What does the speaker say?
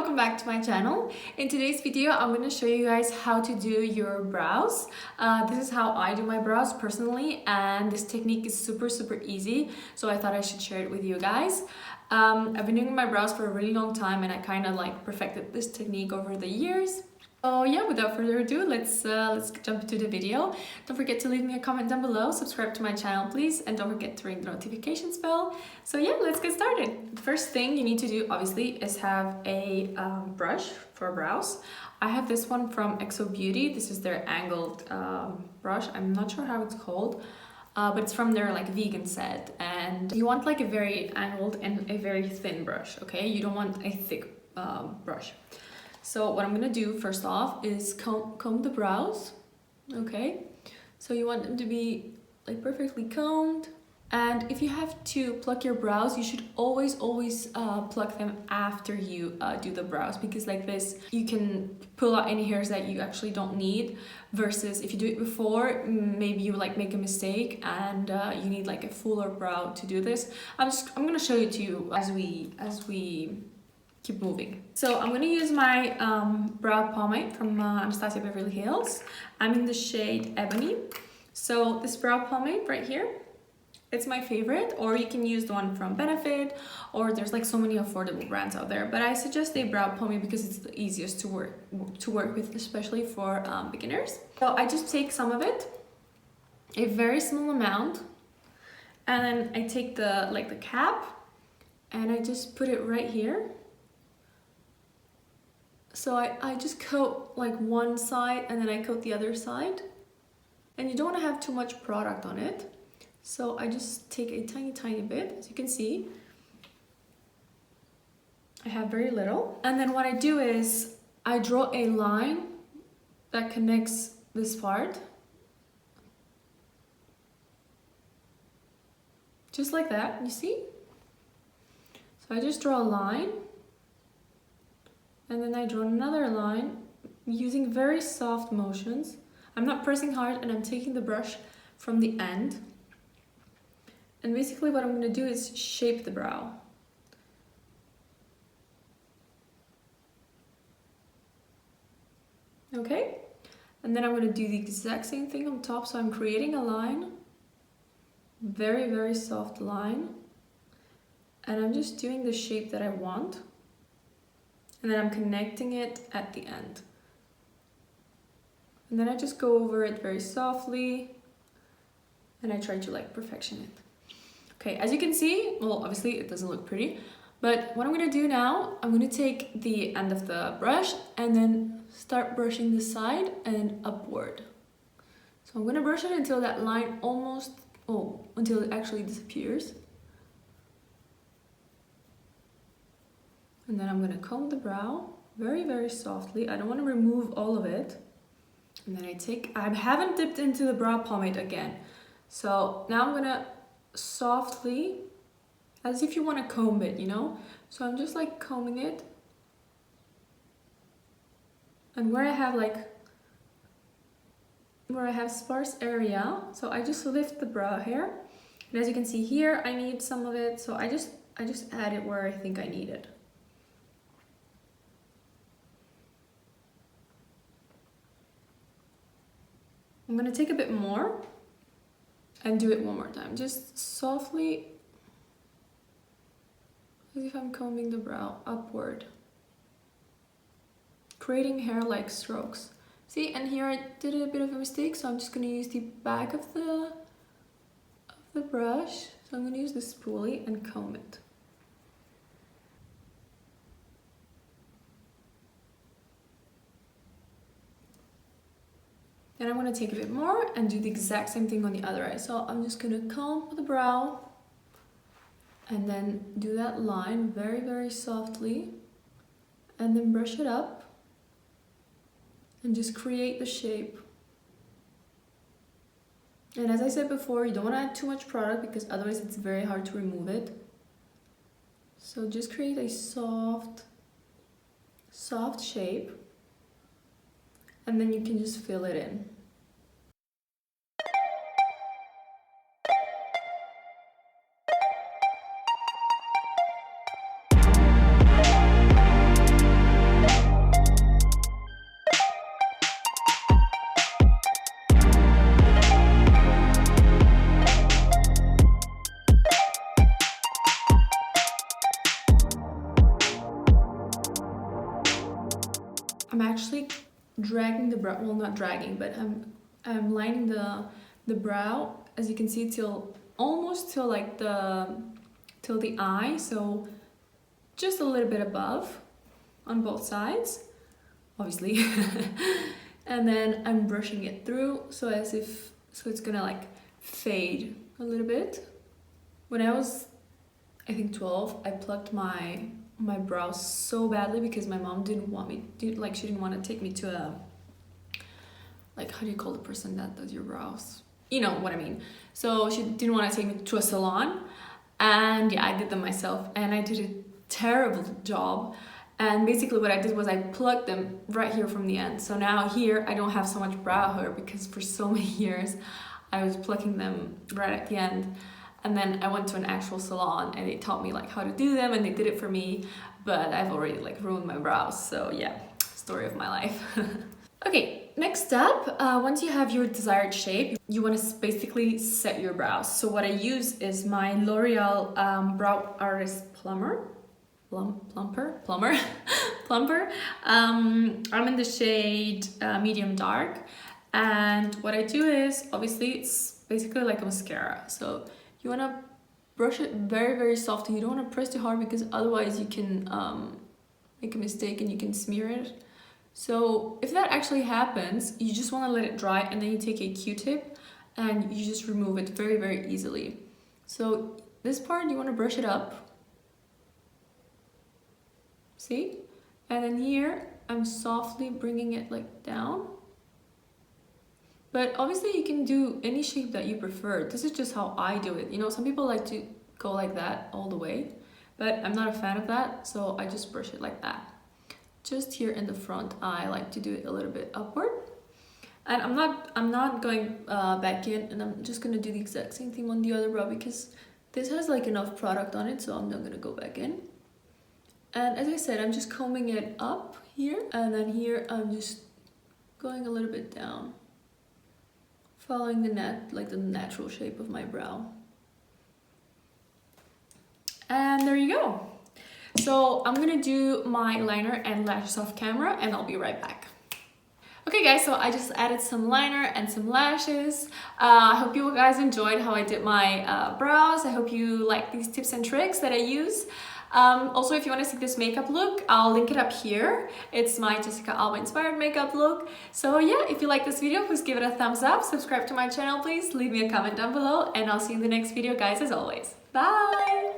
welcome back to my channel. In today's video, I'm going to show you guys how to do your brows. This is how I do my brows personally, and this technique is super easy, so I thought I should share it with you guys. I've been doing my brows for a really long time, and I kind of like perfected this technique over the years. So yeah, without further ado, let's jump into the video. Don't forget to leave me a comment down below, subscribe to my channel please, and don't forget to ring the notifications bell. So yeah, let's get started. The first thing you need to do obviously is have a brush for brows. I have this one from AlexBeauty. This is their angled brush. I'm not sure how it's called, but it's from their like vegan set, and you want like a very angled and a very thin brush, okay? You don't want a thick brush. So what I'm gonna do first off is comb the brows, okay? So you want them to be like perfectly combed. And if you have to pluck your brows, you should always pluck them after you do the brows, because like this, you can pull out any hairs that you actually don't need, versus if you do it before, maybe you like make a mistake and you need like a fuller brow to do this. I'm gonna show it to you as we keep moving. So I'm gonna use my brow pomade from Anastasia Beverly Hills. I'm in the shade Ebony. So this brow pomade right here, it's my favorite, or you can use the one from Benefit, or there's like so many affordable brands out there, but I suggest a brow pomade because it's the easiest to work with, especially for beginners. So I just take some of it, a very small amount, and then I take the cap and I just put it right here. So I just coat like one side and then I coat the other side, and you don't want to have too much product on it. So I just take a tiny bit. As you can see, I have very little. And then what I do is I draw a line that connects this part. Just like that, you see? So I just draw a line, and then I draw another line using very soft motions. I'm not pressing hard, and I'm taking the brush from the end. And basically what I'm going to do is shape the brow. Okay? And then I'm going to do the exact same thing on top. So I'm creating a line, very soft line, and I'm just doing the shape that I want. And then I'm connecting it at the end. And then I just go over it very softly, and I try to like perfection it. Okay, as you can see, well, obviously it doesn't look pretty, but what I'm gonna do now, I'm gonna take the end of the brush and then start brushing the side and upward. So I'm gonna brush it until that line until it actually disappears. And then I'm gonna comb the brow very softly. I don't wanna remove all of it. And then I haven't dipped into the brow pomade again. So now I'm gonna softly, as if you want to comb it, you know? So I'm just like combing it. And where I have sparse area, so I just lift the brow hair. And as you can see here, I need some of it, so I just add it where I think I need it. I'm gonna take a bit more and do it one more time, just softly, as if I'm combing the brow upward, creating hair-like strokes. See, and here I did a bit of a mistake, so I'm just gonna use the back of the brush. So I'm gonna use the spoolie and comb it. Then I'm going to take a bit more and do the exact same thing on the other eye. So I'm just going to comb the brow and then do that line very softly, and then brush it up and just create the shape. And as I said before, you don't want to add too much product because otherwise it's very hard to remove it. So just create a soft shape, and then you can just fill it in. I'm actually dragging the brow, well, not dragging, but I'm lining the brow, as you can see, till almost till like till the eye, so just a little bit above on both sides, obviously. And then I'm brushing it through so it's gonna like fade a little bit. When I was, I think 12, I plucked my brows so badly because my mom didn't want me, she didn't want to take me to a, like, how do you call the person that does your brows? You know what I mean. So she didn't want to take me to a salon, and yeah, I did them myself, and I did a terrible job. And basically what I did was I plucked them right here from the end. So now here I don't have so much brow hair because for so many years I was plucking them right at the end. And then I went to an actual salon and they taught me like how to do them, and they did it for me, but I've already like ruined my brows. So yeah, story of my life. Okay, next up, once you have your desired shape, you want to basically set your brows. So what I use is my L'Oreal Brow Artist Plumper. I'm in the shade medium dark, and what I do is, obviously it's basically like a mascara, so you want to brush it very, very softly. You don't want to press too hard because otherwise you can make a mistake and you can smear it. So if that actually happens, you just want to let it dry, and then you take a Q-tip and you just remove it very, very easily. So this part, you want to brush it up. See? And then here, I'm softly bringing it like down. But obviously you can do any shape that you prefer. This is just how I do it. You know, some people like to go like that all the way, but I'm not a fan of that, so I just brush it like that. Just here in the front, I like to do it a little bit upward. And I'm not going back in, and I'm just gonna do the exact same thing on the other brow because this has like enough product on it, so I'm not gonna go back in. And as I said, I'm just combing it up here, and then here I'm just going a little bit down, following the natural shape of my brow. And there you go. So I'm gonna do my liner and lashes off camera, and I'll be right back. Okay guys, so I just added some liner and some lashes. I hope you guys enjoyed how I did my brows. I hope you like these tips and tricks that I use. Also, if you want to see this makeup look, I'll link it up here. It's my Jessica Alba inspired makeup look. So yeah, if you like this video, please give it a thumbs up, subscribe to my channel please, leave me a comment down below, and I'll see you in the next video guys, as always. Bye!